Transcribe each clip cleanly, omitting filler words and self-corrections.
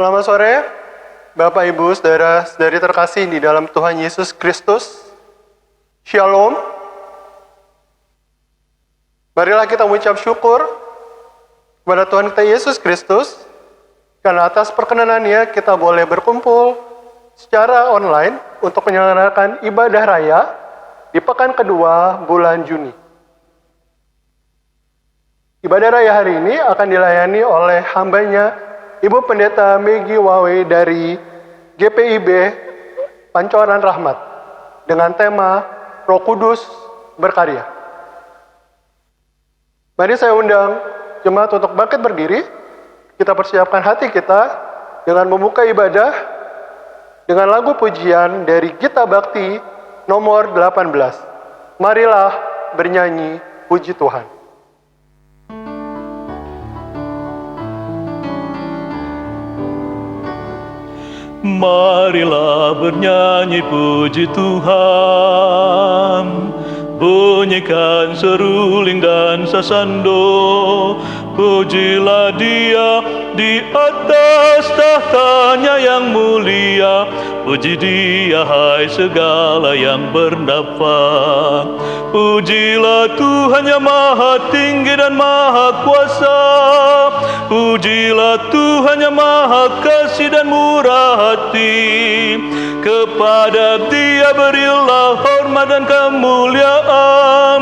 Selamat sore, Bapak, Ibu, saudara-saudari terkasih di dalam Tuhan Yesus Kristus. Shalom. Marilah kita mengucap syukur kepada Tuhan kita Yesus Kristus, karena atas perkenanannya kita boleh berkumpul secara online untuk menyelenggarakan ibadah raya di pekan kedua bulan Juni. Ibadah raya hari ini akan dilayani oleh hambanya Ibu Pendeta Megi Wawe dari GPIB Pancoran Rahmat dengan tema Roh Kudus Berkarya. Mari saya undang jemaat untuk bangkit berdiri. Kita persiapkan hati kita dengan membuka ibadah dengan lagu pujian dari Gita Bakti nomor 18. Marilah bernyanyi puji Tuhan. Marilah bernyanyi puji Tuhan, bunyikan seruling dan sasando. Pujilah Dia di atas tahtanya yang mulia. Puji Dia hai segala yang bernafas. Pujilah Tuhan yang maha tinggi dan maha kuasa. Pujilah Tuhan yang maha kasih dan murah hati. Kepada Dia berilah hormat dan kemuliaan.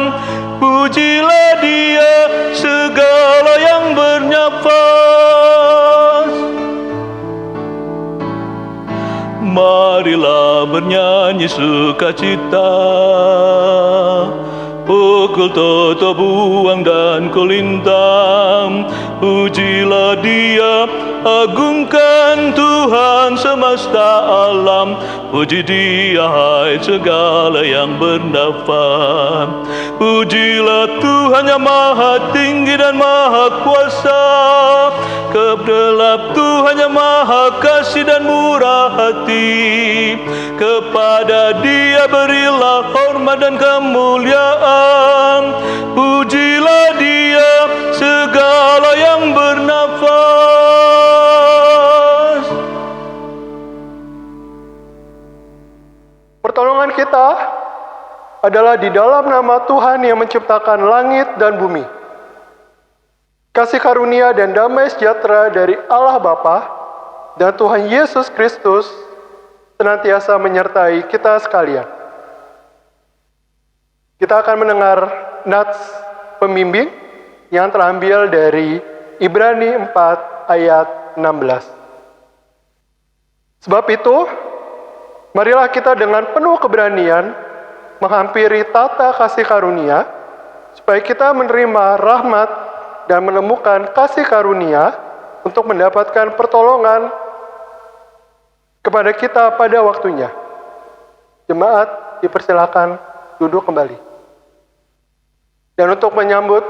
Pujilah Dia segala yang bernafas. Marilah bernyanyi sukacita. Pukul toto buang dan kulintang. Pujilah Dia, agungkan Tuhan semesta alam. Puji Dia hai segala yang bernafas. Pujilah Tuhan yang maha tinggi dan maha kuasa. Kebelah Tuhan yang maha kasih dan murah hati. Kepada Dia berilah hormat dan kemuliaan. Pujilah Dia segala yang bernafas. Pertolongan kita adalah di dalam nama Tuhan yang menciptakan langit dan bumi. Kasih karunia dan damai sejahtera dari Allah Bapa dan Tuhan Yesus Kristus senantiasa menyertai kita sekalian. Kita akan mendengar nats pembimbing yang terambil dari Ibrani 4 ayat 16. Sebab itu, marilah kita dengan penuh keberanian menghampiri tata kasih karunia, supaya kita menerima rahmat dan menemukan kasih karunia untuk mendapatkan pertolongan kepada kita pada waktunya. Jemaat dipersilakan duduk kembali. Dan untuk menyambut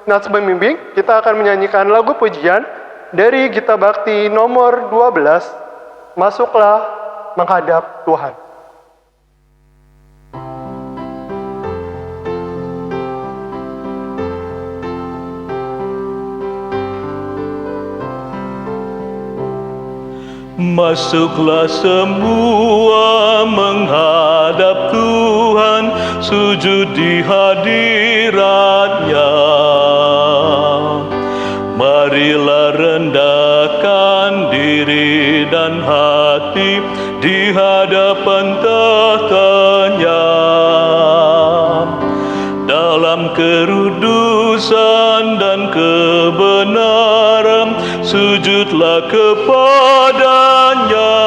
nats pembimbing, kita akan menyanyikan lagu pujian dari Gita Bakti nomor 12, Masuklah Menghadap Tuhan. Masuklah semua menghadap Tuhan, sujud di hadirat-Nya. Marilah rendahkan diri dan hati di hadapan tahta-Nya. Dalam kerudusan dan kebenaran, sujudlah kepada-Nya.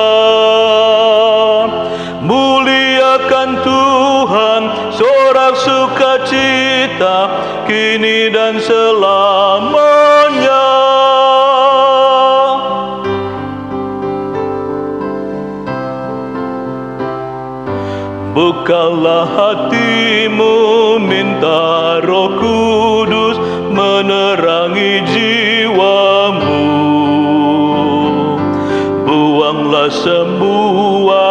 Muliakan Tuhan, sorak sukacita, kini dan selamanya. Bukalah hatimu, minta Roh Kudus menerangi jiwamu. Buanglah semua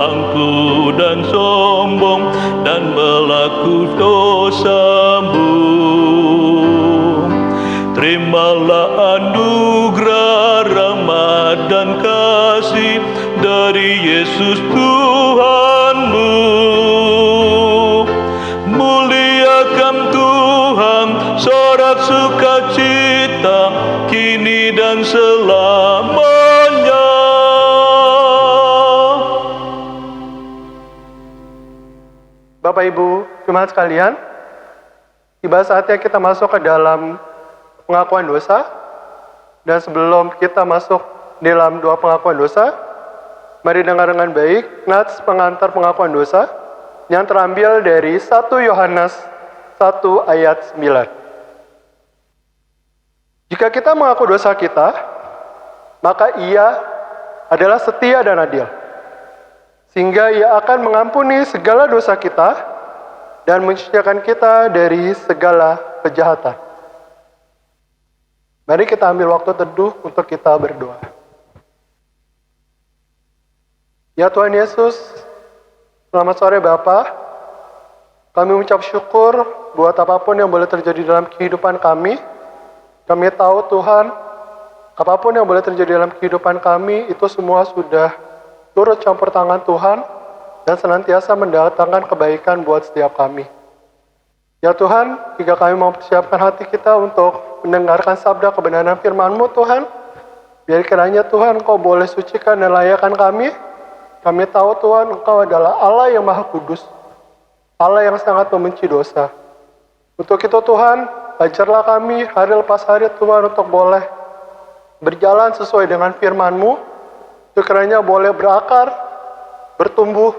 angku dan sombong dan melaku dosamu. Terimalah anugerah, rahmat dan kasih Yesus Tuhanmu. Muliakan Tuhan, sorak sukacita, kini dan selamanya. Bapak Ibu, jemaat sekalian, tiba saatnya kita masuk ke dalam pengakuan dosa. Dan sebelum kita masuk dalam doa pengakuan dosa, mari dengar dengan baik nats pengantar pengakuan dosa yang terambil dari 1 Yohanes 1 ayat 9. Jika kita mengaku dosa kita, maka Ia adalah setia dan adil, sehingga Ia akan mengampuni segala dosa kita dan mensucikan kita dari segala kejahatan. Mari kita ambil waktu teduh untuk kita berdoa. Ya Tuhan Yesus, selamat sore Bapa. Kami mengucap syukur buat apapun yang boleh terjadi dalam kehidupan kami. Kami tahu Tuhan, apapun yang boleh terjadi dalam kehidupan kami, itu semua sudah turut campur tangan Tuhan dan senantiasa mendatangkan kebaikan buat setiap kami. Ya Tuhan, jika kami mau persiapkan hati kita untuk mendengarkan sabda kebenaran firman-Mu Tuhan, biar kiranya Tuhan Engkau boleh sucikan dan layakkan kami. Kami tahu Tuhan Engkau adalah Allah yang Maha Kudus, Allah yang sangat membenci dosa. Untuk itu Tuhan, ajarlah kami hari lepas hari Tuhan untuk boleh berjalan sesuai dengan firman-Mu, kiranya boleh berakar, bertumbuh,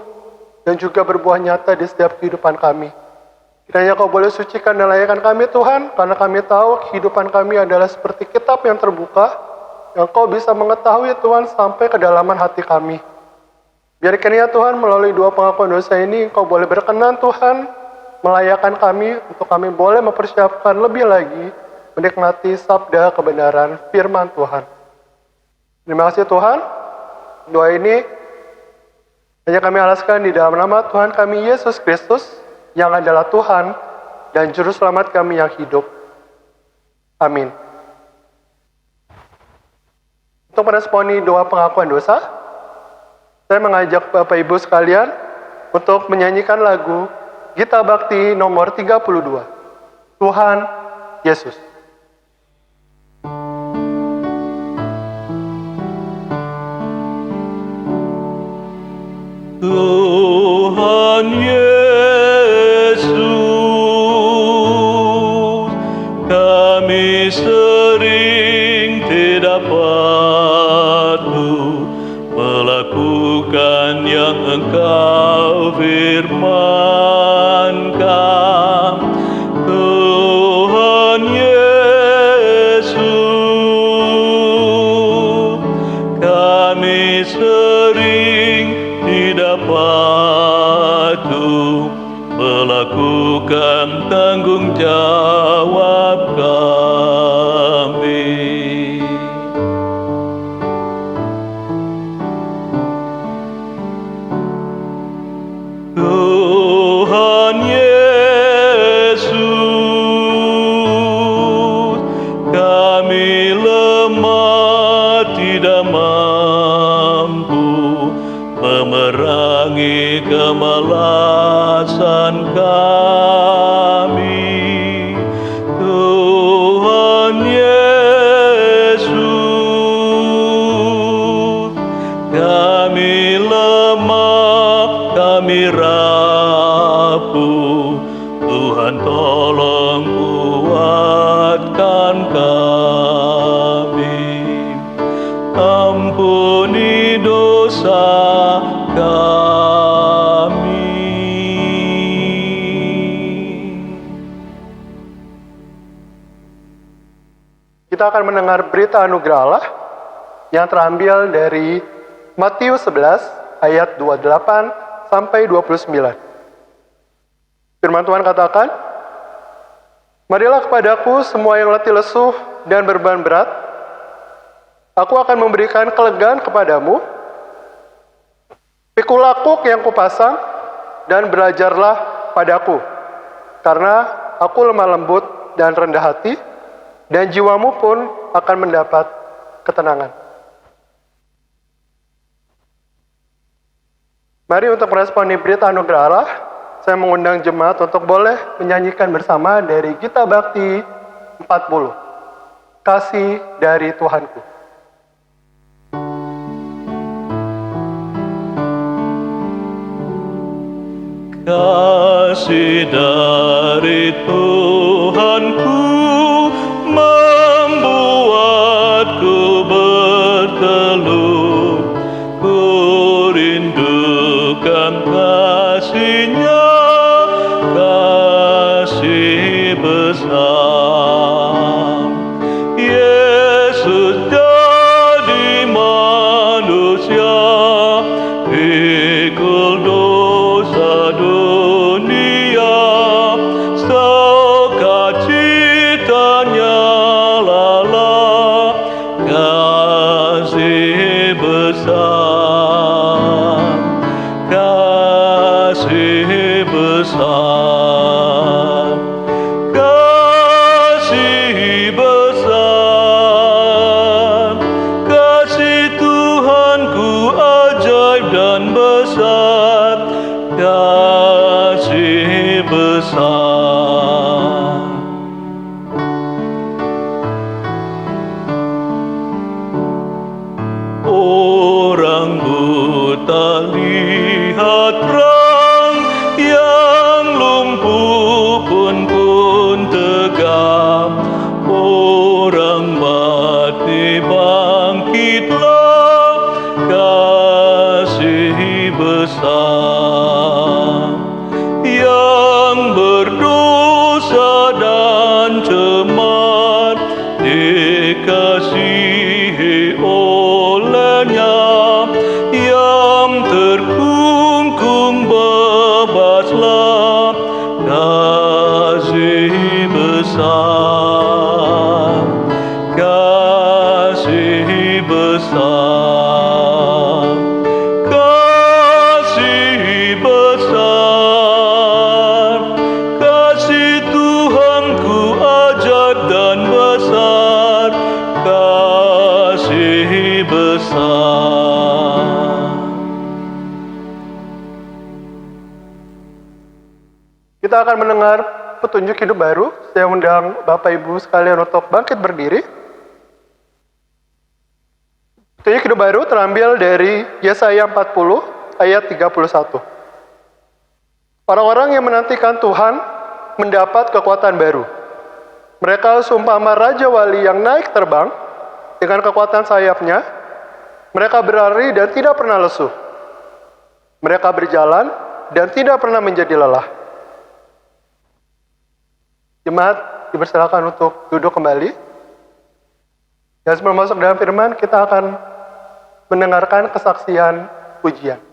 dan juga berbuah nyata di setiap kehidupan kami. Kiranya Kau boleh sucikan dan layakkan kami Tuhan, karena kami tahu kehidupan kami adalah seperti kitab yang terbuka, yang Kau bisa mengetahui Tuhan sampai kedalaman hati kami. Biar kiranya Tuhan melalui dua pengakuan dosa ini, Kau boleh berkenan Tuhan, melayakkan kami untuk kami boleh mempersiapkan lebih lagi, menikmati sabda kebenaran firman Tuhan. Terima kasih Tuhan, doa ini hanya kami alaskan di dalam nama Tuhan kami Yesus Kristus, yang adalah Tuhan dan Juru Selamat kami yang hidup. Amin. Untuk meresponi doa pengakuan dosa, saya mengajak Bapak Ibu sekalian untuk menyanyikan lagu Gita Bakti nomor 32, Tuhan Yesus. Tuhan Yesus, kami sering tidak patuh melakukan yang Engkau firmankan. Tuhan Yesus, kami sering tidak patuh melakukan tanggung jawab kami. Tuhan Yesus, kami lemah tidak mampu memerangi kemalasan kami. Tuhan Yesus, kami lemah, kami rapuh. Tuhan tolong kuatkan kami. Ampuni dosa kami. Kita akan mendengar berita anugerah Allah yang terambil dari Matius 11 ayat 28 sampai 29. Firman Tuhan katakan, "Marilah kepadaku semua yang letih lesuh dan beban berat, aku akan memberikan kelegaan kepadamu. Pikul aku yang kupasang dan belajarlah padaku, karena aku lemah lembut dan rendah hati, dan jiwamu pun akan mendapat ketenangan." Mari untuk meresponi berita anugerah Allah, saya mengundang jemaat untuk boleh menyanyikan bersama dari Gita Bakti 40, Kasih dari Tuhanku. Kasih dari Tuhanku membuatku bertelut, ku rindukan kasih-Nya, kasih besar. Yesus jadi manusia, pikul dosa dunia, sukacitanya lala, kasih besar, kasih besar, kasih besar, kasih Tuhanku ajaib dan besar, kasih besar. Orang buta lihat terang, yang lumpuh pun tegak, orang mati bangkitlah, kasih besar. Yang berdosa dan cemar dikasihi olehnya, yang terkungkung bebaslah, kasih besar, kasih besar, kasih besar, kasih Tuhanku ajaib dan besar, kasih besar. Kita akan mendengar petunjuk hidup baru. Saya undang Bapak Ibu sekalian untuk bangkit berdiri. Petunjuk hidup baru terambil dari Yesaya 40 ayat 31. Orang-orang yang menantikan Tuhan mendapat kekuatan baru. Mereka seumpama raja wali yang naik terbang dengan kekuatan sayapnya. Mereka berlari dan tidak pernah lesu. Mereka berjalan dan tidak pernah menjadi lelah. Jemaat dipersilakan untuk duduk kembali. Dan sebelum masuk dalam firman, kita akan mendengarkan kesaksian pujian.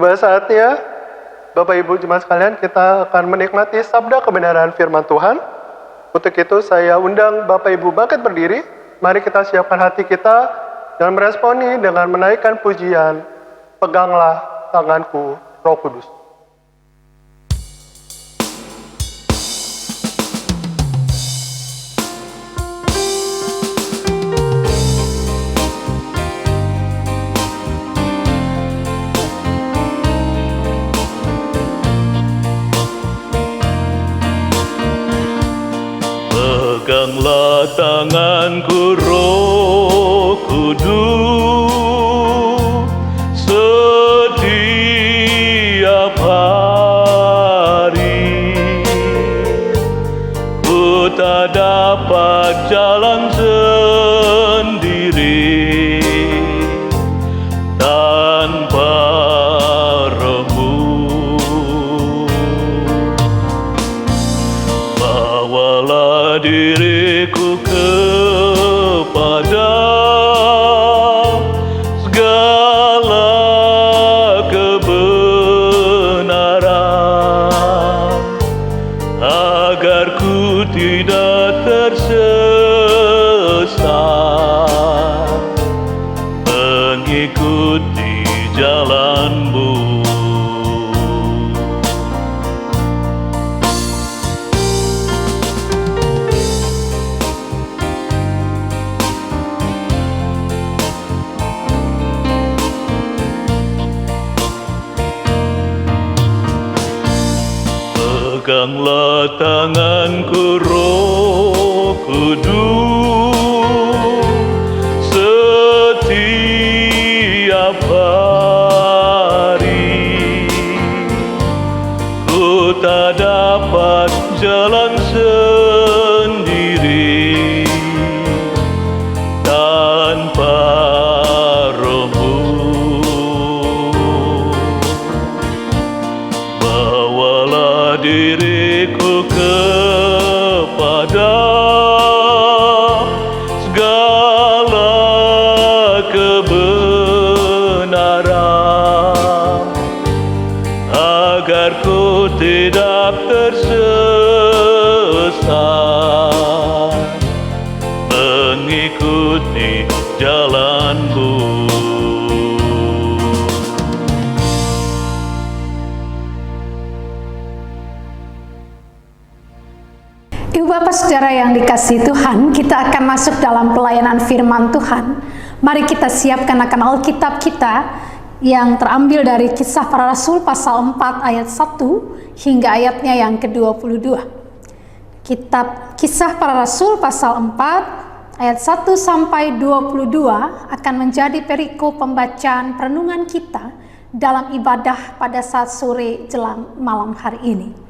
Tiba saatnya, Bapak Ibu jemaat sekalian, kita akan menikmati sabda kebenaran firman Tuhan. Untuk itu saya undang Bapak Ibu bangkit berdiri. Mari kita siapkan hati kita dan meresponi dengan menaikkan pujian, Peganglah Tanganku, Roh Kudus. Peganglah tanganku, Roh Kudus, setiap hari. Ku tak dapat jalan sendiri tanpa Roh-Mu. Bawalah diriku kepada segala kebenaran, agar ku tidak tersesat mengikuti jalan-Mu. Peganglah tanganku, Roh Kudus, setiap hari. Ku tak dapat jalan sendiri tanpa Roh-Mu. Bawalah diriku kepada segala kebenaran, agar ku tidak tersesat mengikuti jalan-Mu. Ibu Bapak Saudara yang dikasihi Tuhan, kita akan masuk dalam pelayanan firman Tuhan. Mari kita siapkan akan Alkitab kita yang terambil dari Kisah Para Rasul pasal 4 ayat 1 hingga ayatnya yang ke-22. Kitab Kisah Para Rasul pasal 4 ayat 1 sampai 22 akan menjadi perikop pembacaan perenungan kita dalam ibadah pada saat sore jelang malam hari ini.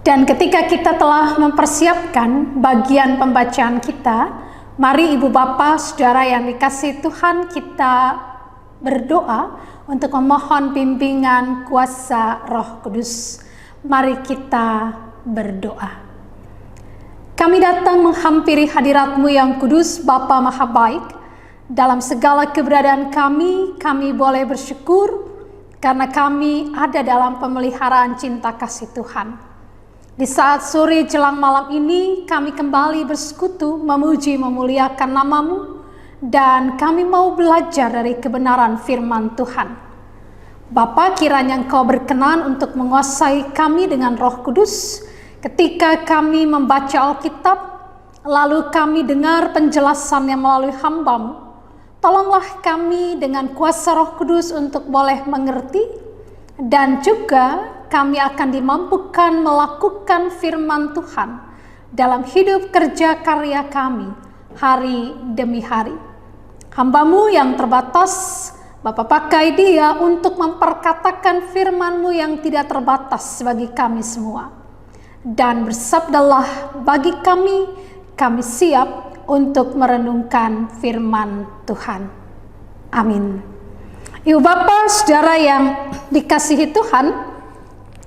Dan ketika kita telah mempersiapkan bagian pembacaan kita, mari Ibu Bapak Saudara yang dikasihi Tuhan, kita berdoa untuk memohon bimbingan kuasa Roh Kudus. Mari kita berdoa. Kami datang menghampiri hadirat-Mu yang kudus, Bapa Maha Baik. Dalam segala keberadaan kami boleh bersyukur karena kami ada dalam pemeliharaan cinta kasih Tuhan. Di saat sore jelang malam ini, kami kembali bersekutu, memuji, memuliakan nama-Mu, dan kami mau belajar dari kebenaran firman Tuhan. Bapa, kiranya Engkau berkenan untuk menguasai kami dengan Roh Kudus, ketika kami membaca Alkitab, lalu kami dengar penjelasannya melalui hamba-Mu. Tolonglah kami dengan kuasa Roh Kudus untuk boleh mengerti, dan juga kami akan dimampukan melakukan firman Tuhan dalam hidup kerja karya kami hari demi hari. Hamba-Mu yang terbatas, Bapa pakai dia untuk memperkatakan firman-Mu yang tidak terbatas bagi kami semua. Dan bersabdalah bagi kami siap untuk merenungkan firman Tuhan. Amin. Ibu Bapak Saudara yang dikasihi Tuhan,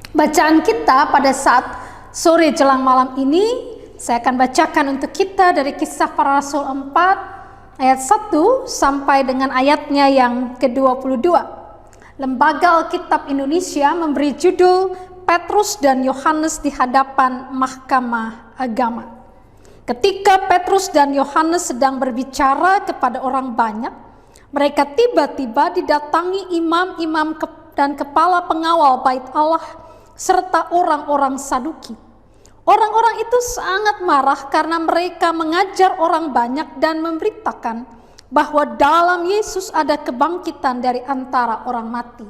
bacaan kita pada saat sore jelang malam ini, saya akan bacakan untuk kita dari Kisah Para Rasul 4 ayat 1 sampai dengan ayatnya yang ke-22. Lembaga Alkitab Indonesia memberi judul Petrus dan Yohanes di hadapan Mahkamah Agama. Ketika Petrus dan Yohanes sedang berbicara kepada orang banyak, mereka tiba-tiba didatangi imam-imam dan kepala pengawal bait Allah serta orang-orang Saduki. Orang-orang itu sangat marah karena mereka mengajar orang banyak dan memberitakan bahwa dalam Yesus ada kebangkitan dari antara orang mati.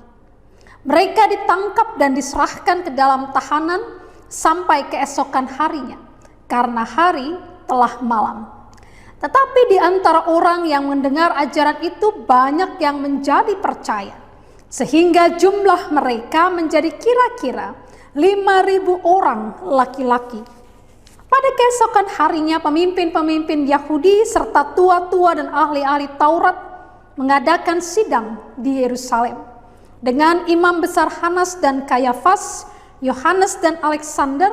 Mereka ditangkap dan diserahkan ke dalam tahanan sampai keesokan harinya, karena hari telah malam. Tetapi di antara orang yang mendengar ajaran itu banyak yang menjadi percaya, sehingga jumlah mereka menjadi kira-kira 5.000 orang laki-laki. Pada keesokan harinya pemimpin-pemimpin Yahudi serta tua-tua dan ahli-ahli Taurat mengadakan sidang di Yerusalem dengan imam besar Hanas dan Kayafas, Yohanes dan Alexander,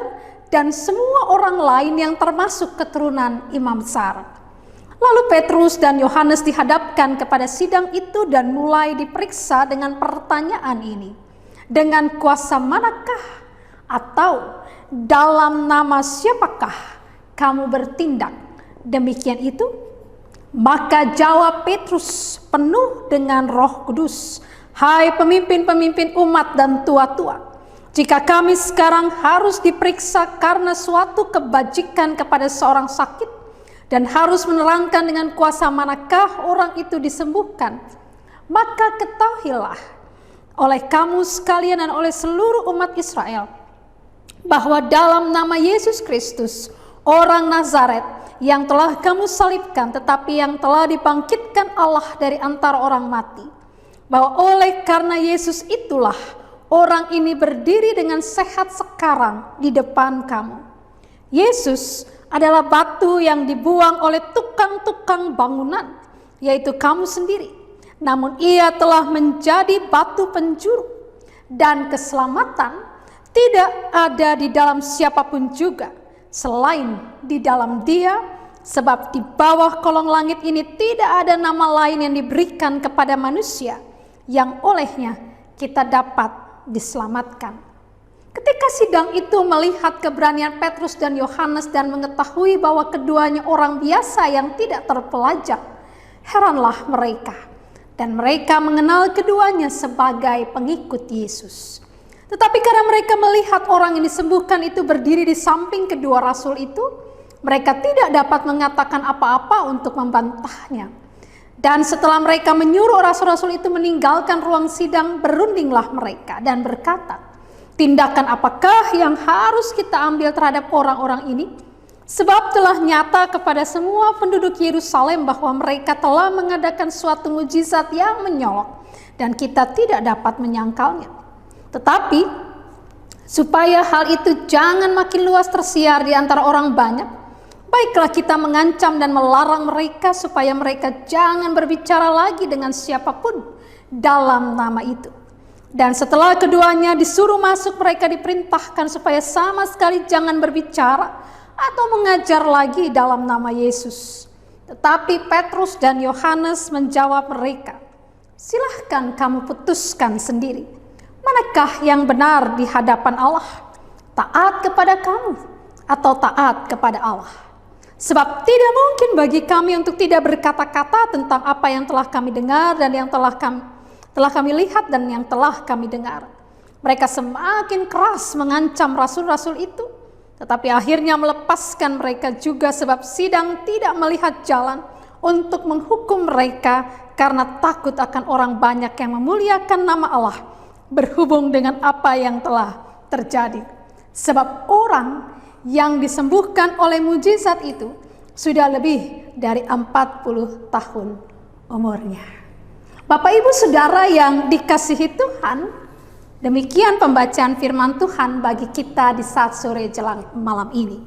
dan semua orang lain yang termasuk keturunan imam besar. Lalu Petrus dan Yohanes dihadapkan kepada sidang itu dan mulai diperiksa dengan pertanyaan ini. Dengan kuasa manakah atau dalam nama siapakah kamu bertindak demikian itu? Maka jawab Petrus penuh dengan Roh Kudus, hai pemimpin-pemimpin umat dan tua-tua, jika kami sekarang harus diperiksa karena suatu kebajikan kepada seorang sakit dan harus menerangkan dengan kuasa manakah orang itu disembuhkan, maka ketahuilah oleh kamu sekalian dan oleh seluruh umat Israel bahwa dalam nama Yesus Kristus, orang Nazaret yang telah kamu salibkan tetapi yang telah dibangkitkan Allah dari antara orang mati, bahwa oleh karena Yesus itulah orang ini berdiri dengan sehat sekarang di depan kamu. Yesus adalah batu yang dibuang oleh tukang-tukang bangunan, yaitu kamu sendiri. Namun ia telah menjadi batu penjuru, dan keselamatan tidak ada di dalam siapapun juga selain di dalam Dia, sebab di bawah kolong langit ini tidak ada nama lain yang diberikan kepada manusia yang olehnya kita dapat diselamatkan. Ketika sidang itu melihat keberanian Petrus dan Yohanes dan mengetahui bahwa keduanya orang biasa yang tidak terpelajar, heranlah mereka, dan mereka mengenal keduanya sebagai pengikut Yesus. Tetapi karena mereka melihat orang yang disembuhkan itu berdiri di samping kedua rasul itu, mereka tidak dapat mengatakan apa-apa untuk membantahnya. Dan setelah mereka menyuruh rasul-rasul itu meninggalkan ruang sidang, berundinglah mereka dan berkata, tindakan apakah yang harus kita ambil terhadap orang-orang ini? Sebab telah nyata kepada semua penduduk Yerusalem bahwa mereka telah mengadakan suatu mujizat yang menyolok, dan kita tidak dapat menyangkalnya. Tetapi supaya hal itu jangan makin luas tersiar di antara orang banyak, baiklah kita mengancam dan melarang mereka supaya mereka jangan berbicara lagi dengan siapapun dalam nama itu. Dan setelah keduanya disuruh masuk, mereka diperintahkan supaya sama sekali jangan berbicara atau mengajar lagi dalam nama Yesus. Tetapi Petrus dan Yohanes menjawab mereka, silahkan kamu putuskan sendiri. Manakah yang benar di hadapan Allah? Taat kepada kamu atau taat kepada Allah? Sebab tidak mungkin bagi kami untuk tidak berkata-kata tentang apa yang telah kami dengar dan yang telah kami lihat dan yang telah kami dengar. Mereka semakin keras mengancam rasul-rasul itu, tetapi akhirnya melepaskan mereka juga sebab sidang tidak melihat jalan untuk menghukum mereka karena takut akan orang banyak yang memuliakan nama Allah berhubung dengan apa yang telah terjadi. Sebab orang yang disembuhkan oleh mujizat itu sudah lebih dari 40 tahun umurnya. Bapak Ibu Saudara yang dikasihi Tuhan, demikian pembacaan firman Tuhan bagi kita di saat sore jelang malam ini.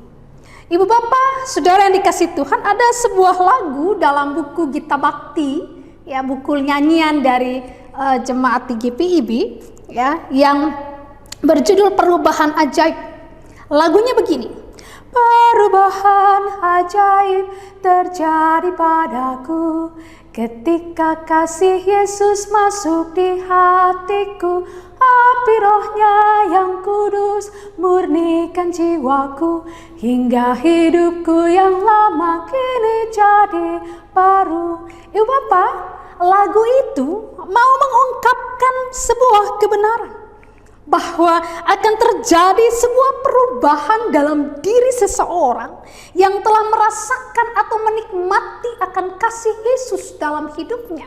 Ibu Bapak Saudara yang dikasihi Tuhan, ada sebuah lagu dalam buku Gita Bakti, ya, buku nyanyian dari jemaat di GPIB, ya, yang berjudul Perubahan Ajaib. Lagunya begini, Perubahan ajaib terjadi padaku ketika kasih Yesus masuk di hatiku. Api Roh-Nya yang kudus murnikan jiwaku, hingga hidupku yang lama kini jadi baru. Ibu Bapak, lagu itu mau mengungkapkan sebuah kebenaran bahwa akan terjadi sebuah perubahan dalam diri seseorang yang telah merasakan atau menikmati akan kasih Yesus dalam hidupnya.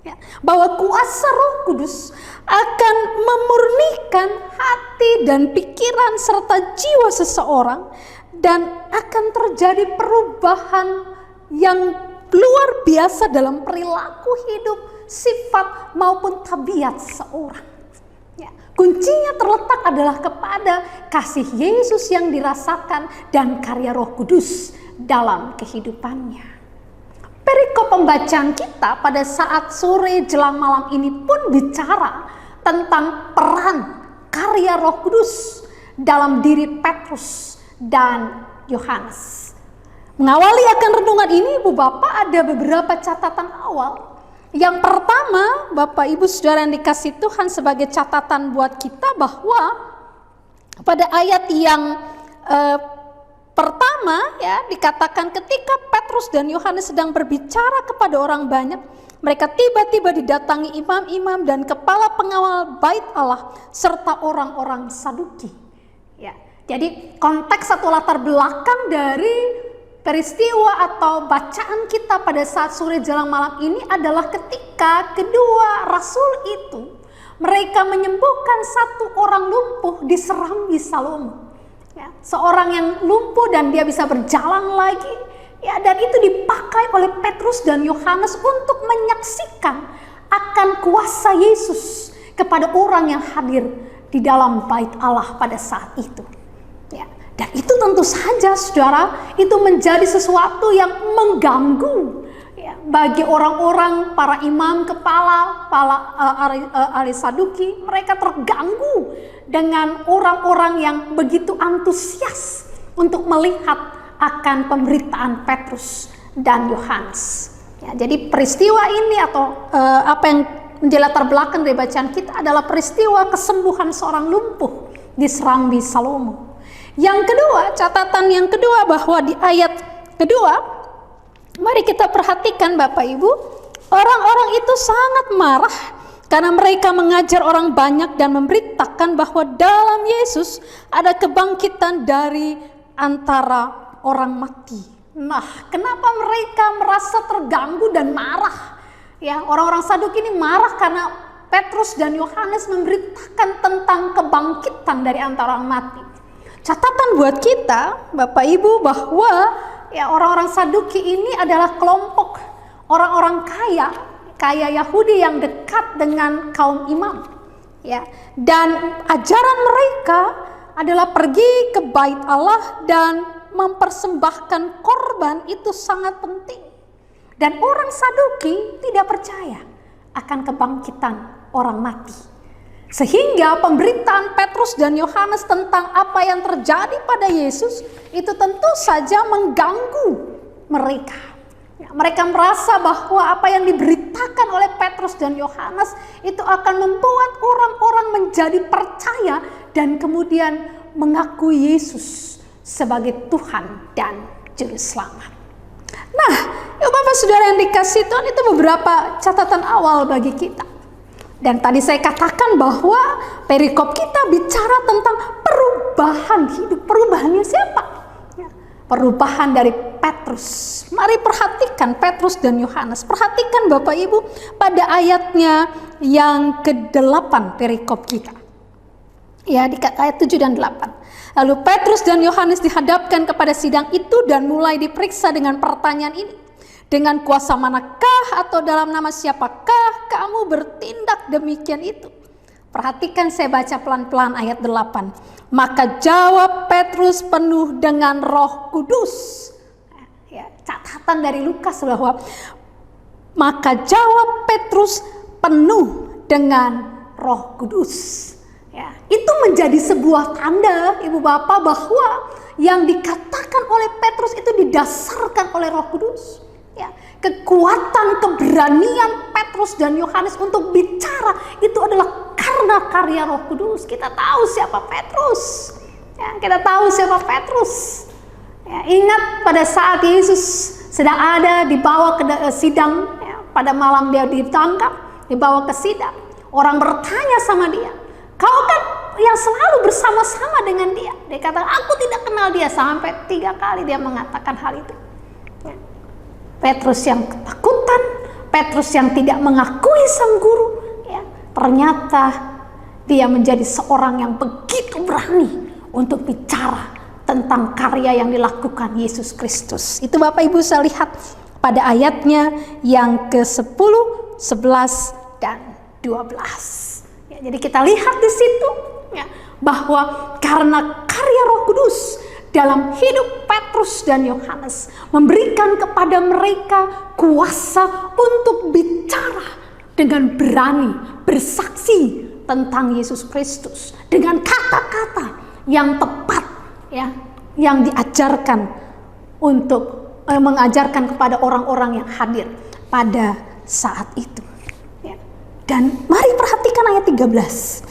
Ya, bahwa kuasa Roh Kudus akan memurnikan hati dan pikiran serta jiwa seseorang, dan akan terjadi perubahan yang luar biasa dalam perilaku hidup, sifat maupun tabiat seseorang. Ya, kuncinya terletak adalah kepada kasih Yesus yang dirasakan dan karya Roh Kudus dalam kehidupannya. Perikop pembacaan kita pada saat sore jelang malam ini pun bicara tentang peran karya Roh Kudus dalam diri Petrus dan Yohanes. Mengawali akan renungan ini, Ibu Bapak, ada beberapa catatan awal. Yang pertama, Bapak Ibu Saudara yang dikasih Tuhan, sebagai catatan buat kita bahwa pada ayat yang pertama ya dikatakan ketika Petrus dan Yohanes sedang berbicara kepada orang banyak, mereka tiba-tiba didatangi imam-imam dan kepala pengawal bait Allah serta orang-orang Saduki. Ya, jadi konteks atau latar belakang dari peristiwa atau bacaan kita pada saat sore jelang malam ini adalah ketika kedua rasul itu mereka menyembuhkan satu orang lumpuh di Serambi Salomo. Ya, seorang yang lumpuh dan dia bisa berjalan lagi, ya, dan itu dipakai oleh Petrus dan Yohanes untuk menyaksikan akan kuasa Yesus kepada orang yang hadir di dalam bait Allah pada saat itu. Ya, dan itu tentu saja, saudara, itu menjadi sesuatu yang mengganggu ya, bagi orang-orang, para imam kepala, ahli Saduki. Mereka terganggu dengan orang-orang yang begitu antusias untuk melihat akan pemberitaan Petrus dan Yohanes. Ya, jadi peristiwa ini atau apa yang menjadi latar belakang dari bacaan kita adalah peristiwa kesembuhan seorang lumpuh di Serambi Salomo. Yang kedua, catatan yang kedua, bahwa di ayat kedua, mari kita perhatikan Bapak Ibu, orang-orang itu sangat marah karena mereka mengajar orang banyak dan memberitakan bahwa dalam Yesus ada kebangkitan dari antara orang mati. Nah, kenapa mereka merasa terganggu dan marah? Ya, orang-orang Saduki ini marah karena Petrus dan Yohanes memberitakan tentang kebangkitan dari antara orang mati. Catatan buat kita, Bapak Ibu, bahwa ya, orang-orang Saduki ini adalah kelompok orang-orang kaya Yahudi yang dekat dengan kaum imam. Ya, dan ajaran mereka adalah pergi ke bait Allah dan mempersembahkan korban, itu sangat penting. Dan orang Saduki tidak percaya akan kebangkitan orang mati. Sehingga pemberitaan Petrus dan Yohanes tentang apa yang terjadi pada Yesus itu tentu saja mengganggu mereka. Ya, mereka merasa bahwa apa yang diberitakan oleh Petrus dan Yohanes itu akan membuat orang-orang menjadi percaya dan kemudian mengakui Yesus sebagai Tuhan dan Juru Selamat. Nah, ya Bapak Saudara yang dikasih Tuhan, itu beberapa catatan awal bagi kita. Dan tadi saya katakan bahwa perikop kita bicara tentang perubahan hidup. Perubahannya siapa? Ya, perubahan dari Petrus. Mari perhatikan Petrus dan Yohanes. Perhatikan Bapak Ibu pada ayatnya yang ke-8 perikop kita. Ya, di ayat 7 dan 8. Lalu Petrus dan Yohanes dihadapkan kepada sidang itu dan mulai diperiksa dengan pertanyaan ini. Dengan kuasa manakah atau dalam nama siapakah kamu bertindak demikian itu? Perhatikan, saya baca pelan-pelan ayat 8. Maka jawab Petrus penuh dengan Roh Kudus. Ya, catatan dari Lukas bahwa maka jawab Petrus penuh dengan Roh Kudus. Ya, itu menjadi sebuah tanda, Ibu Bapak, bahwa yang dikatakan oleh Petrus itu didasarkan oleh Roh Kudus. Ya, kekuatan, keberanian Petrus dan Yohanes untuk bicara itu adalah karena karya Roh Kudus. Kita tahu siapa Petrus. Ya, kita tahu siapa Petrus. Ya, ingat pada saat Yesus sedang ada dibawa ke sidang, ya, pada malam dia ditangkap, dibawa ke sidang. Orang bertanya sama dia, kau kan yang selalu bersama-sama dengan dia. Dia kata, aku tidak kenal dia. Sampai 3 kali dia mengatakan hal itu. Ya. Petrus yang ketakutan, Petrus yang tidak mengakui sang guru, ya, ternyata dia menjadi seorang yang begitu berani untuk bicara tentang karya yang dilakukan Yesus Kristus. Itu Bapak Ibu saya lihat pada ayatnya yang ke-10, 11, dan 12. Ya, jadi kita lihat di situ, ya, bahwa karena karya Roh Kudus dalam hidup Petrus dan Yohanes memberikan kepada mereka kuasa untuk bicara dengan berani, bersaksi tentang Yesus Kristus dengan kata-kata yang tepat, ya, yang diajarkan untuk mengajarkan kepada orang-orang yang hadir pada saat itu. Ya. Dan mari perhatikan ayat 13.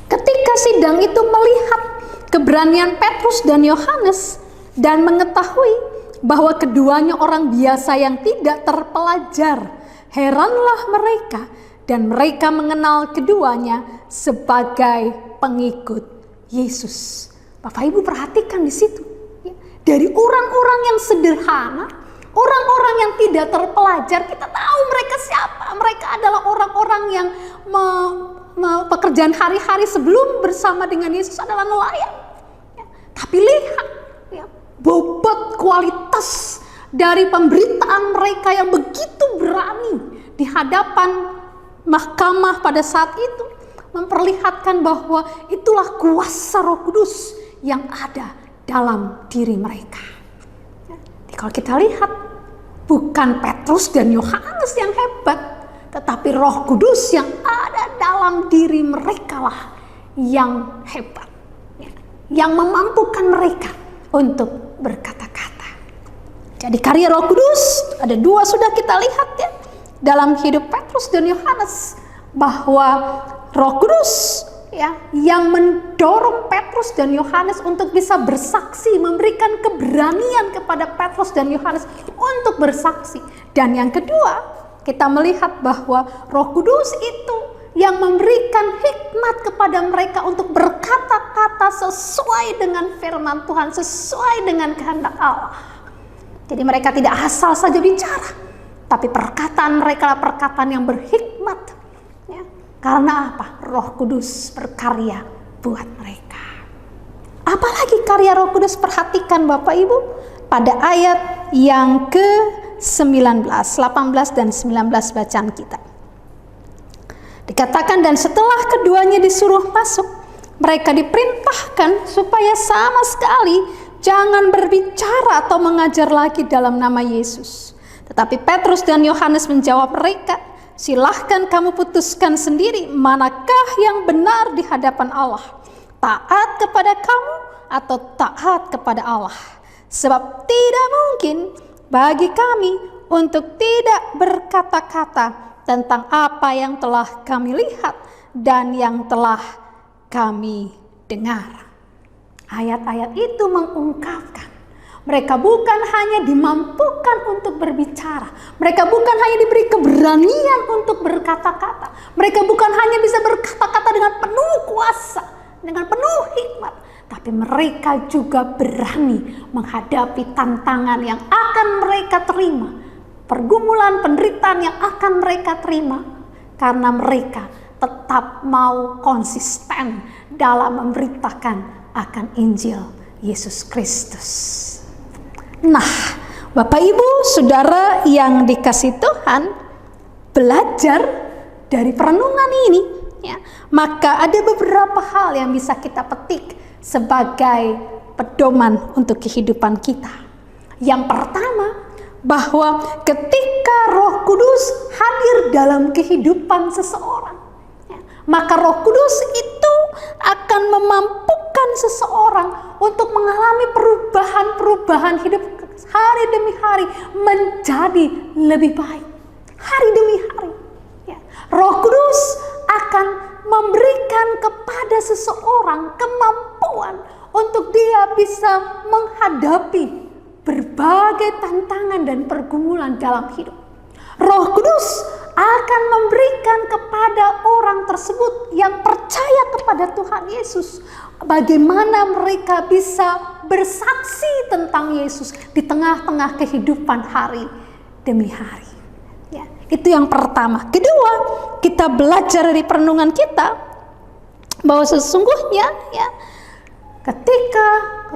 Ketika sidang itu melihat keberanian Petrus dan Yohanes dan mengetahui bahwa keduanya orang biasa yang tidak terpelajar, heranlah mereka dan mereka mengenal keduanya sebagai pengikut Yesus. Bapak Ibu perhatikan di situ, ya, dari orang-orang yang sederhana, orang-orang yang tidak terpelajar, kita tahu mereka siapa. Mereka adalah orang-orang yang pekerjaan hari-hari sebelum bersama dengan Yesus adalah nelayan. Ya, tapi lihat, ya, bobot kualitas dari pemberitaan mereka yang begitu berani di hadapan mahkamah pada saat itu memperlihatkan bahwa itulah kuasa Roh Kudus yang ada dalam diri mereka. Jadi kalau kita lihat, bukan Petrus dan Yohanes yang hebat, tetapi Roh Kudus yang ada dalam diri mereka lah yang hebat, yang memampukan mereka untuk berkata-kata. Jadi karya Roh Kudus ada 2 sudah kita lihat, ya, dalam hidup Petrus dan Yohanes, bahwa Roh Kudus, ya, yang mendorong Petrus dan Yohanes untuk bisa bersaksi, memberikan keberanian kepada Petrus dan Yohanes untuk bersaksi. Dan yang kedua, kita melihat bahwa Roh Kudus itu yang memberikan hikmat kepada mereka untuk berkata-kata sesuai dengan firman Tuhan, sesuai dengan kehendak Allah. Jadi mereka tidak asal saja bicara, tapi perkataan mereka adalah perkataan yang berhikmat. Ya, karena apa? Roh Kudus berkarya buat mereka. Apalagi karya Roh Kudus, perhatikan Bapak Ibu pada ayat yang ke-19, 18 dan 19 bacaan kita. Dikatakan, dan setelah keduanya disuruh masuk, mereka diperintahkan supaya sama sekali jangan berbicara atau mengajar lagi dalam nama Yesus. Tetapi Petrus dan Yohanes menjawab mereka, silahkan kamu putuskan sendiri manakah yang benar di hadapan Allah, taat kepada kamu atau taat kepada Allah. Sebab tidak mungkin bagi kami untuk tidak berkata-kata tentang apa yang telah kami lihat dan yang telah kami dengar. Ayat-ayat itu mengungkapkan mereka bukan hanya dimampukan untuk berbicara, mereka bukan hanya diberi keberanian untuk berkata-kata, mereka bukan hanya bisa berkata-kata dengan penuh kuasa, dengan penuh hikmat, tapi mereka juga berani menghadapi tantangan yang akan mereka terima, pergumulan, penderitaan yang akan mereka terima, karena mereka tetap mau konsisten dalam memberitakan akan Injil Yesus Kristus. Nah, Bapak Ibu Saudara yang dikasihi Tuhan, belajar dari perenungan ini, ya, maka ada beberapa hal yang bisa kita petik sebagai pedoman untuk kehidupan kita. Yang pertama, bahwa ketika Roh Kudus hadir dalam kehidupan seseorang, ya, maka Roh Kudus itu akan memampukan memampukan seseorang untuk mengalami perubahan hidup hari demi hari menjadi lebih baik. Hari demi hari. Ya. Roh Kudus akan memberikan kepada seseorang kemampuan untuk dia bisa menghadapi berbagai tantangan dan pergumulan dalam hidup. Roh Kudus akan memberikan kepada orang tersebut yang percaya kepada Tuhan Yesus bagaimana mereka bisa bersaksi tentang Yesus di tengah-tengah kehidupan hari demi hari. Ya, itu yang pertama. Kedua, kita belajar dari perenungan kita bahwa sesungguhnya ya, ketika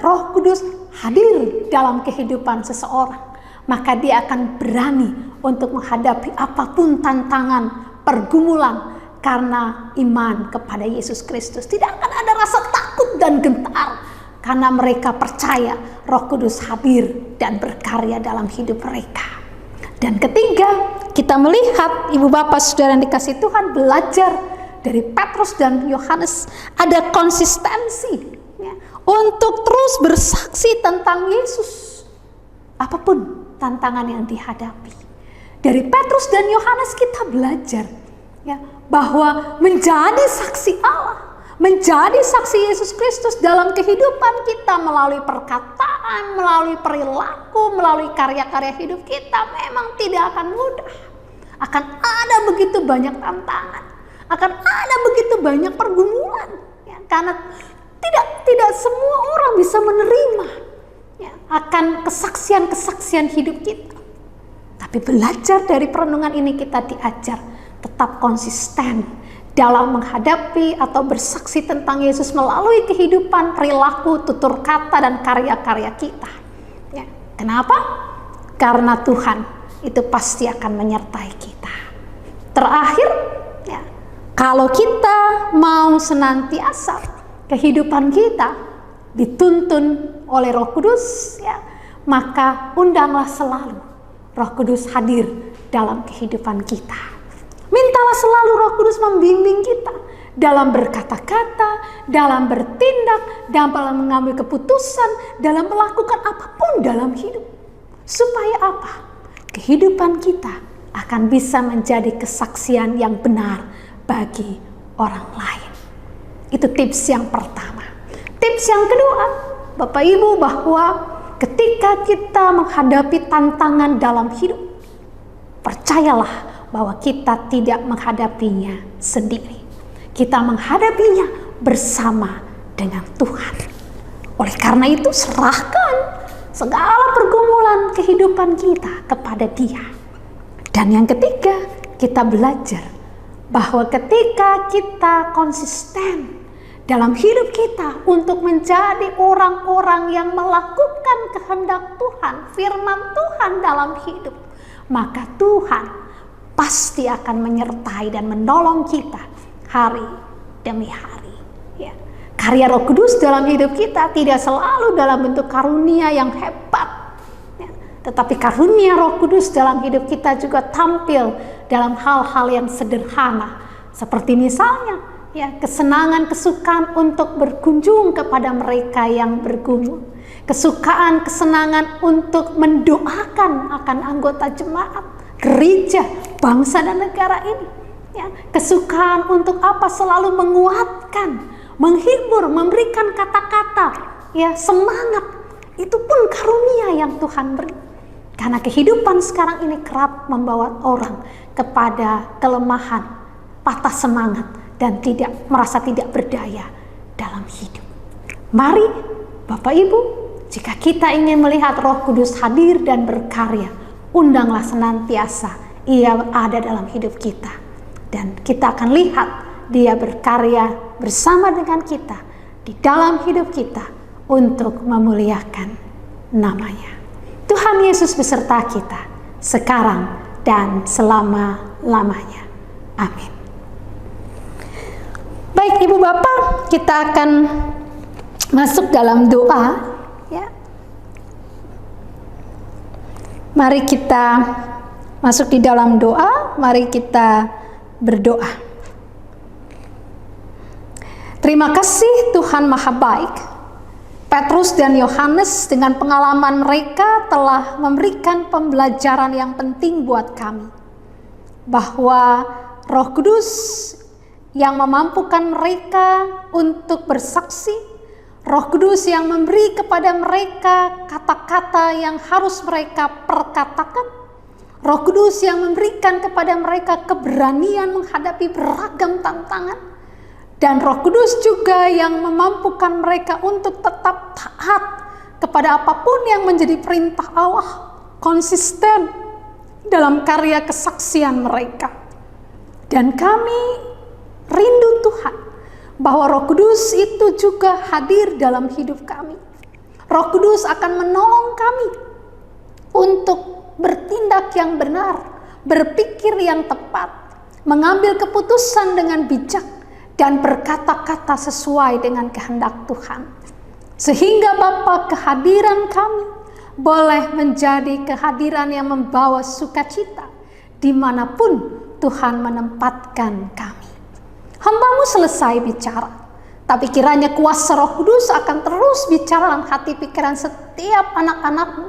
Roh Kudus hadir dalam kehidupan seseorang, maka dia akan berani untuk menghadapi apapun tantangan, pergumulan karena iman kepada Yesus Kristus. Tidak akan ada rasa takut dan gentar karena mereka percaya Roh Kudus hadir dan berkarya dalam hidup mereka. Dan ketiga, kita melihat ibu bapak saudara yang dikasihi Tuhan belajar dari Petrus dan Yohanes ada konsistensi ya, untuk terus bersaksi tentang Yesus apapun tantangan yang dihadapi. Dari Petrus dan Yohanes kita belajar ya, bahwa menjadi saksi Allah, menjadi saksi Yesus Kristus dalam kehidupan kita melalui perkataan, melalui perilaku, melalui karya-karya hidup kita memang tidak akan mudah. Akan ada begitu banyak tantangan, akan ada begitu banyak pergumulan ya, karena tidak semua orang bisa menerima ya, akan kesaksian-kesaksian hidup kita. Tapi belajar dari perenungan ini kita diajar tetap konsisten dalam menghadapi atau bersaksi tentang Yesus melalui kehidupan, perilaku, tutur kata, dan karya-karya kita. Ya. Kenapa? Karena Tuhan itu pasti akan menyertai kita. Terakhir, ya, kalau kita mau senantiasa kehidupan kita dituntun oleh Roh Kudus, ya, maka undanglah selalu Roh Kudus hadir dalam kehidupan kita. Mintalah selalu Roh Kudus membimbing kita dalam berkata-kata, dalam bertindak, dalam mengambil keputusan, dalam melakukan apapun dalam hidup. Supaya apa? Kehidupan kita akan bisa menjadi kesaksian yang benar bagi orang lain. Itu tips yang pertama. Tips yang kedua, Bapak Ibu, bahwa ketika kita menghadapi tantangan dalam hidup, percayalah bahwa kita tidak menghadapinya sendiri. Kita menghadapinya bersama dengan Tuhan. Oleh karena itu, serahkan segala pergumulan kehidupan kita kepada Dia. Dan yang ketiga, kita belajar bahwa ketika kita konsisten dalam hidup kita untuk menjadi orang-orang yang melakukan kehendak Tuhan, firman Tuhan dalam hidup, maka Tuhan pasti akan menyertai dan menolong kita hari demi hari. Ya. Karya Roh Kudus dalam hidup kita tidak selalu dalam bentuk karunia yang hebat, ya. Tetapi karunia Roh Kudus dalam hidup kita juga tampil dalam hal-hal yang sederhana, seperti misalnya ya, kesenangan, kesukaan untuk berkunjung kepada mereka yang bergumul, kesukaan, kesenangan untuk mendoakan akan anggota jemaat, gereja, bangsa dan negara ini. Ya, kesukaan untuk apa? Selalu menguatkan, menghibur, memberikan kata-kata, ya, semangat. Itu pun karunia yang Tuhan beri. Karena kehidupan sekarang ini kerap membawa orang kepada kelemahan, patah semangat, dan merasa tidak berdaya dalam hidup. Mari Bapak Ibu, jika kita ingin melihat Roh Kudus hadir dan berkarya, undanglah senantiasa Ia ada dalam hidup kita. Dan kita akan lihat Dia berkarya bersama dengan kita di dalam hidup kita untuk memuliakan nama-Nya. Tuhan Yesus beserta kita sekarang dan selama-lamanya. Amin. Baik Ibu Bapak, kita akan masuk dalam doa, ya. Mari kita masuk di dalam doa, mari kita berdoa. Terima kasih Tuhan Maha Baik. Petrus dan Yohanes dengan pengalaman mereka telah memberikan pembelajaran yang penting buat kami, bahwa Roh Kudus yang memampukan mereka untuk bersaksi, Roh Kudus yang memberi kepada mereka kata-kata yang harus mereka perkatakan, Roh Kudus yang memberikan kepada mereka keberanian menghadapi beragam tantangan, dan Roh Kudus juga yang memampukan mereka untuk tetap taat kepada apapun yang menjadi perintah Allah, konsisten dalam karya kesaksian mereka. Dan kami rindu Tuhan bahwa Roh Kudus itu juga hadir dalam hidup kami. Roh Kudus akan menolong kami untuk bertindak yang benar, berpikir yang tepat, mengambil keputusan dengan bijak, dan berkata-kata sesuai dengan kehendak Tuhan. Sehingga Bapa, kehadiran kami boleh menjadi kehadiran yang membawa sukacita dimanapun Tuhan menempatkan kami. Hamba-Mu selesai bicara, tapi kiranya kuasa Roh Kudus akan terus bicara dalam hati pikiran setiap anak-anak-Mu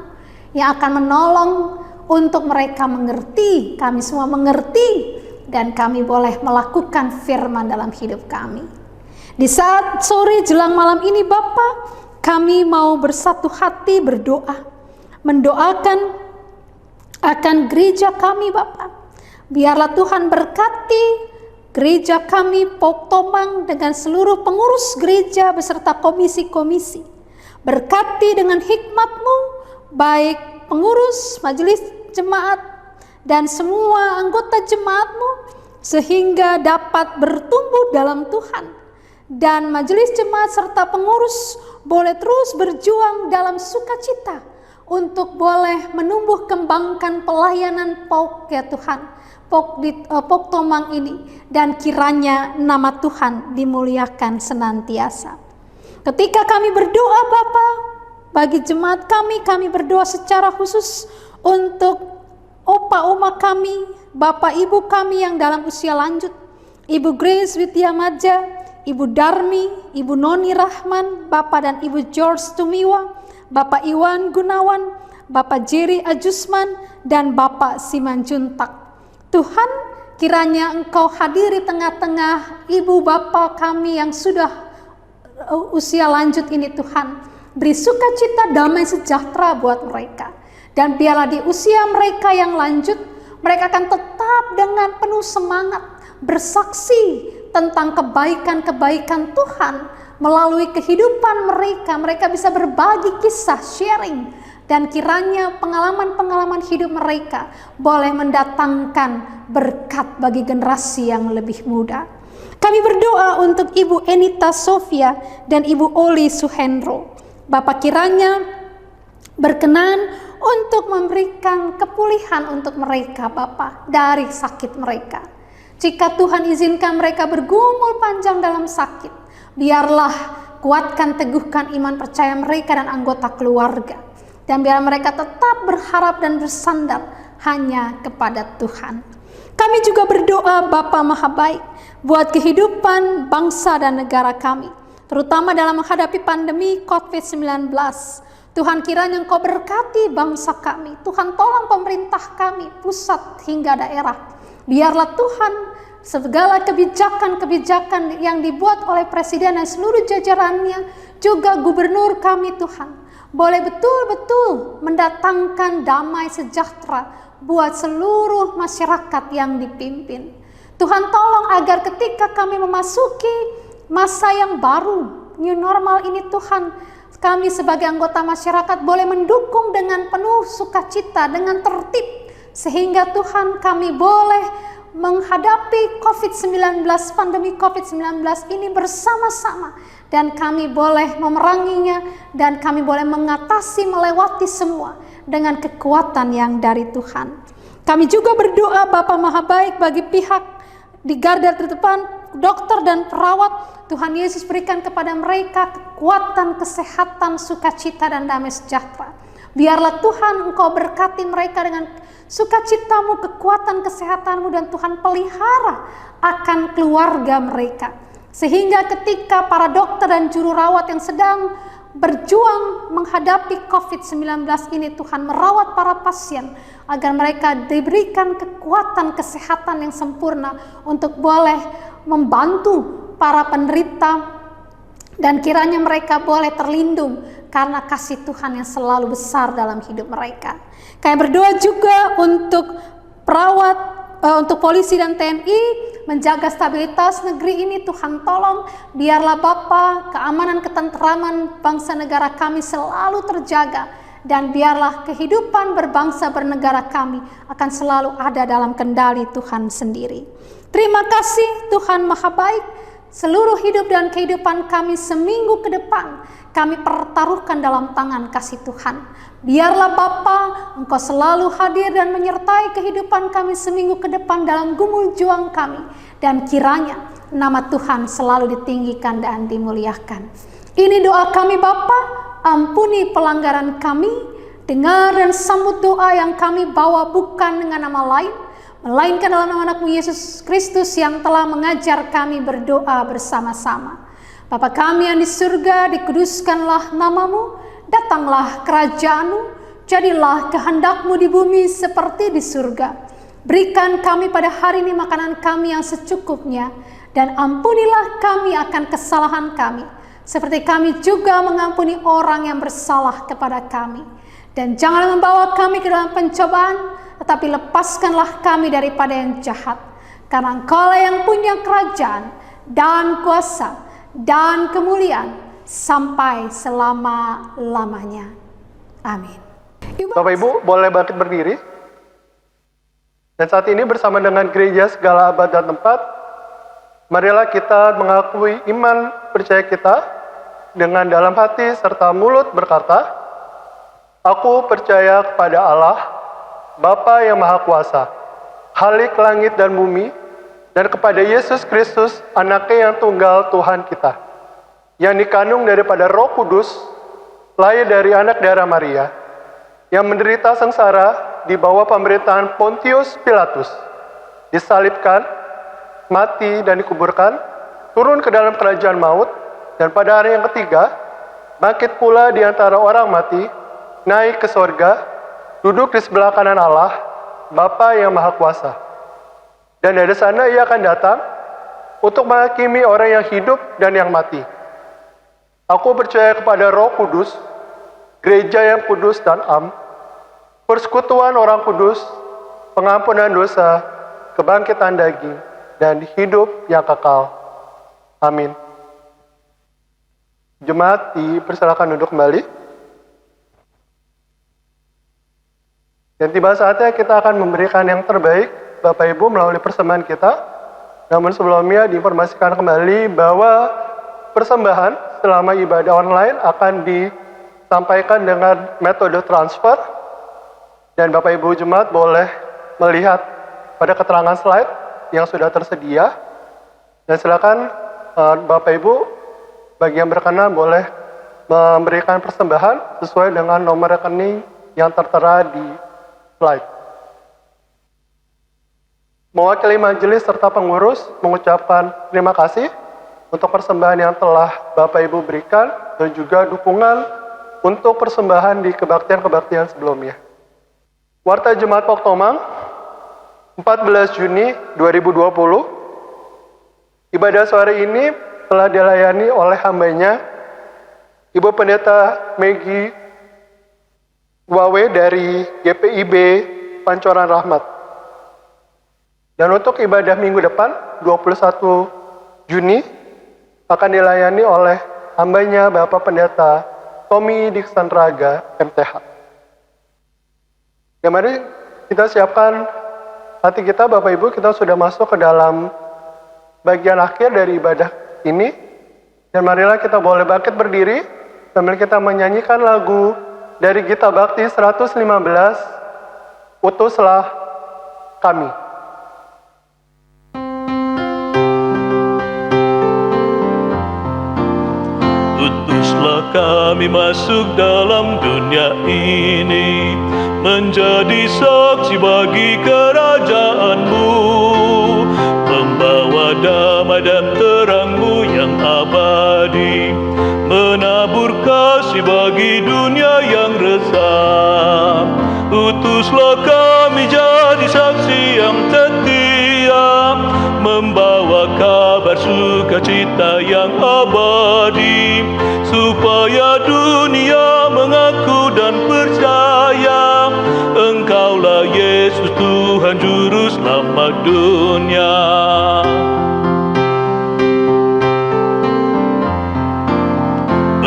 yang akan menolong untuk mereka mengerti, kami semua mengerti, dan kami boleh melakukan firman dalam hidup kami. Di saat sore jelang malam ini Bapa, kami mau bersatu hati berdoa, mendoakan akan gereja kami Bapa. Biarlah Tuhan berkati gereja kami Pok Tomang dengan seluruh pengurus gereja beserta komisi-komisi. Berkati dengan hikmat-Mu, baik pengurus, majelis jemaat, dan semua anggota jemaat-Mu, sehingga dapat bertumbuh dalam Tuhan. Dan majelis jemaat serta pengurus boleh terus berjuang dalam sukacita untuk boleh menumbuh kembangkan pelayanan POK ya Tuhan, POK Tomang ini, dan kiranya nama Tuhan dimuliakan senantiasa. Ketika kami berdoa Bapa, bagi jemaat kami berdoa secara khusus untuk Opa Oma kami, Bapak Ibu kami yang dalam usia lanjut, Ibu Grace Widya Maja, Ibu Darmi, Ibu Noni Rahman, Bapak dan Ibu George Tumiwa, Bapak Iwan Gunawan, Bapak Jerry Ajusman, dan Bapak Simanjuntak. Tuhan, kiranya Engkau hadiri tengah-tengah Ibu Bapak kami yang sudah usia lanjut ini Tuhan. Beri sukacita, damai sejahtera buat mereka. Dan biarlah di usia mereka yang lanjut, mereka akan tetap dengan penuh semangat bersaksi tentang kebaikan-kebaikan Tuhan melalui kehidupan mereka. Mereka bisa berbagi kisah, sharing, dan kiranya pengalaman-pengalaman hidup mereka boleh mendatangkan berkat bagi generasi yang lebih muda. Kami berdoa untuk Ibu Enita Sofia dan Ibu Oli Suhendro. Bapak kiranya berkenan untuk memberikan kepulihan untuk mereka Bapa dari sakit mereka. Jika Tuhan izinkan mereka bergumul panjang dalam sakit, biarlah kuatkan, teguhkan iman percaya mereka dan anggota keluarga. Dan biar mereka tetap berharap dan bersandar hanya kepada Tuhan. Kami juga berdoa Bapa Maha Baik buat kehidupan bangsa dan negara kami, terutama dalam menghadapi pandemi COVID-19. Tuhan kiranya Engkau berkati bangsa kami. Tuhan tolong pemerintah kami, pusat hingga daerah. Biarlah Tuhan segala kebijakan-kebijakan yang dibuat oleh Presiden dan seluruh jajarannya, juga gubernur kami Tuhan, boleh betul-betul mendatangkan damai sejahtera buat seluruh masyarakat yang dipimpin. Tuhan tolong agar ketika kami memasuki masa yang baru, new normal ini Tuhan, kami sebagai anggota masyarakat boleh mendukung dengan penuh sukacita, dengan tertib, sehingga Tuhan kami boleh menghadapi COVID-19, pandemi COVID-19 ini bersama-sama, dan kami boleh memeranginya, dan kami boleh mengatasi, melewati semua dengan kekuatan yang dari Tuhan. Kami juga berdoa Bapa Maha Baik bagi pihak di garda terdepan, dokter dan perawat. Tuhan Yesus berikan kepada mereka kekuatan, kesehatan, sukacita, dan damai sejahtera. Biarlah Tuhan Engkau berkati mereka dengan sukacitamu, kekuatan, kesehatanmu, dan Tuhan pelihara akan keluarga mereka. Sehingga ketika para dokter dan juru rawat yang sedang berjuang menghadapi COVID-19 ini, Tuhan merawat para pasien agar mereka diberikan kekuatan kesehatan yang sempurna untuk boleh membantu para penderita, dan kiranya mereka boleh terlindung karena kasih Tuhan yang selalu besar dalam hidup mereka. Kami berdoa juga untuk perawat, untuk polisi dan TNI menjaga stabilitas negeri ini. Tuhan tolong, biarlah Bapa, keamanan ketenteraman bangsa negara kami selalu terjaga, dan biarlah kehidupan berbangsa bernegara kami akan selalu ada dalam kendali Tuhan sendiri. Terima kasih Tuhan Maha Baik. Seluruh hidup dan kehidupan kami seminggu ke depan kami pertaruhkan dalam tangan kasih Tuhan. Biarlah Bapa, Engkau selalu hadir dan menyertai kehidupan kami seminggu ke depan dalam gumul juang kami. Dan kiranya nama Tuhan selalu ditinggikan dan dimuliakan. Ini doa kami Bapa, ampuni pelanggaran kami. Dengar dan sambut doa yang kami bawa bukan dengan nama lain, melainkan dalam nama Anak-Mu Yesus Kristus yang telah mengajar kami berdoa bersama-sama. Bapa kami yang di surga, dikuduskanlah namamu, datanglah kerajaan-Mu, jadilah kehendak-Mu di bumi seperti di surga. Berikan kami pada hari ini makanan kami yang secukupnya, dan ampunilah kami akan kesalahan kami, seperti kami juga mengampuni orang yang bersalah kepada kami. Dan janganlah membawa kami ke dalam pencobaan, tetapi lepaskanlah kami daripada yang jahat. Karena Engkau-lah yang punya kerajaan dan kuasa dan kemuliaan sampai selama-lamanya. Amin. Bapak Ibu boleh bangkit berdiri. Dan saat ini bersama dengan gereja segala abad dan tempat, marilah kita mengakui iman percaya kita dengan dalam hati serta mulut berkata, "Aku percaya kepada Allah, Bapa yang Maha Kuasa, Khalik langit dan bumi, dan kepada Yesus Kristus, Anaknya yang tunggal Tuhan kita, yang dikandung daripada Roh Kudus, lahir dari anak darah Maria, yang menderita sengsara di bawah pemerintahan Pontius Pilatus, disalibkan, mati dan dikuburkan, turun ke dalam kerajaan maut, dan pada hari yang ketiga, bangkit pula di antara orang mati, naik ke sorga, duduk di sebelah kanan Allah, Bapa yang Maha Kuasa. Dan dari sana ia akan datang untuk menghakimi orang yang hidup dan yang mati. Aku percaya kepada Roh Kudus, gereja yang kudus dan am, persekutuan orang kudus, pengampunan dosa, kebangkitan daging, dan hidup yang kekal. Amin." Jemaat dipersilakan duduk kembali. Dan tiba saatnya kita akan memberikan yang terbaik Bapak Ibu melalui persembahan kita. Namun sebelumnya diinformasikan kembali bahwa persembahan selama ibadah online akan disampaikan dengan metode transfer. Dan Bapak Ibu jemaat boleh melihat pada keterangan slide yang sudah tersedia. Dan silakan Bapak Ibu bagi yang berkenan boleh memberikan persembahan sesuai dengan nomor rekening yang tertera di slide. Mewakili majelis serta pengurus mengucapkan terima kasih untuk persembahan yang telah Bapak Ibu berikan dan juga dukungan untuk persembahan di kebaktian-kebaktian sebelumnya. Warta Jemaat Poktomang, 14 Juni 2020. Ibadah sore ini telah dilayani oleh hambanya Ibu Pendeta Megi Wawe dari GPIB Pancoran Rahmat. Dan untuk ibadah minggu depan, 21 Juni, akan dilayani oleh hambanya Bapak Pendeta Tommy Dixon Raga, MTH. Ya mari kita siapkan hati kita Bapak Ibu, kita sudah masuk ke dalam bagian akhir dari ibadah ini. Dan marilah kita boleh bangkit berdiri sambil kita menyanyikan lagu dari Gita Bakti 115, Utuslah Kami. Utuslah kami masuk dalam dunia ini, menjadi saksi bagi kerajaan-Mu, membawa damai dan terang-Mu Utuslah kami jadi saksi yang setia, membawa kabar sukacita yang abadi, supaya dunia mengaku dan percaya Engkaulah Yesus Tuhan Juru Selamat dunia.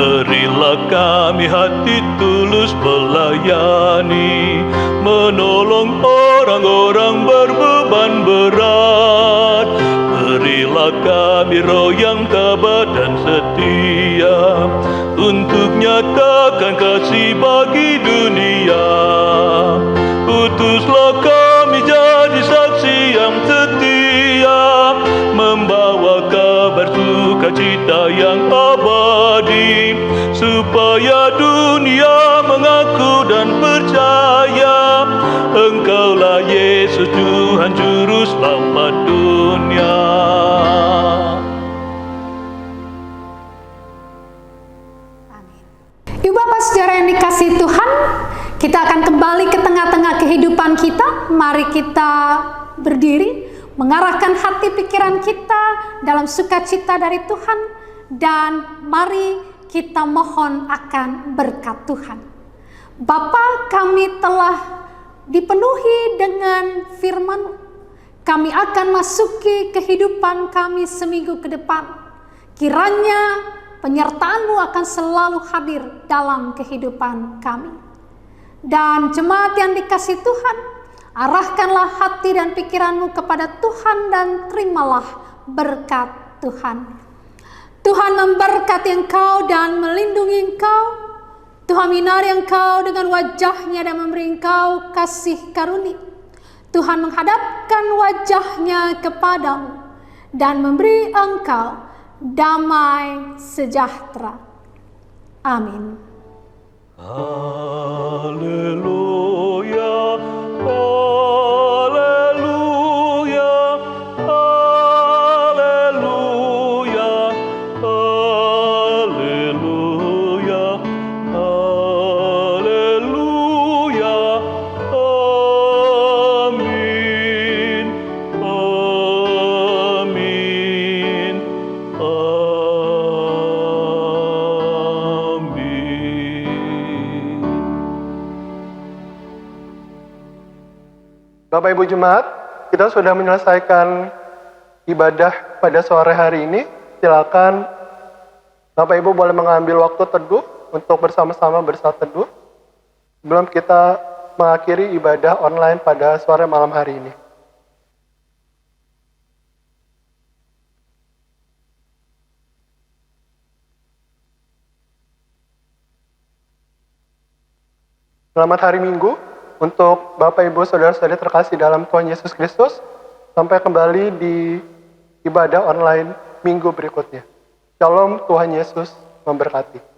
Berilah kami hati tulus melayani, menolong orang-orang berbeban berat. Berilah kami roh yang tabah dan setia, untuk nyatakan kasih bagi dunia. Utuslah kami jadi saksi yang setia, membawa kabar sukacita yang abadi, supaya dunia mengaku dan percaya Engkaulah Yesus Tuhan Juru Selamat dunia. Amin. Ibu Bapak Saudara yang dikasihi Tuhan, kita akan kembali ke tengah-tengah kehidupan kita. Mari kita berdiri, mengarahkan hati pikiran kita dalam sukacita dari Tuhan, dan mari kita mohon akan berkat Tuhan. Bapa, kami telah dipenuhi dengan firman. Kami akan masuki kehidupan kami seminggu ke depan. Kiranya penyertaan-Mu akan selalu hadir dalam kehidupan kami. Dan jemaat yang dikasihi Tuhan, arahkanlah hati dan pikiran-Mu kepada Tuhan dan terimalah berkat Tuhan. Tuhan memberkati engkau dan melindungi engkau. Tuhan menyinari engkau dengan wajah-Nya dan memberi engkau kasih karunia. Tuhan menghadapkan wajah-Nya kepadamu dan memberi engkau damai sejahtera. Amin. Haleluya, haleluya, haleluya, haleluya, haleluya, amin, amin, amin. Bapak Ibu Jemaat, kita sudah menyelesaikan ibadah pada sore hari ini. Silakan Bapak Ibu boleh mengambil waktu teduh untuk bersama-sama bersaat teduh sebelum kita mengakhiri ibadah online pada sore malam hari ini. Selamat hari Minggu untuk Bapak Ibu Saudara-saudari terkasih dalam Tuhan Yesus Kristus. Sampai kembali di ibadah online minggu berikutnya. Shalom, Tuhan Yesus memberkati.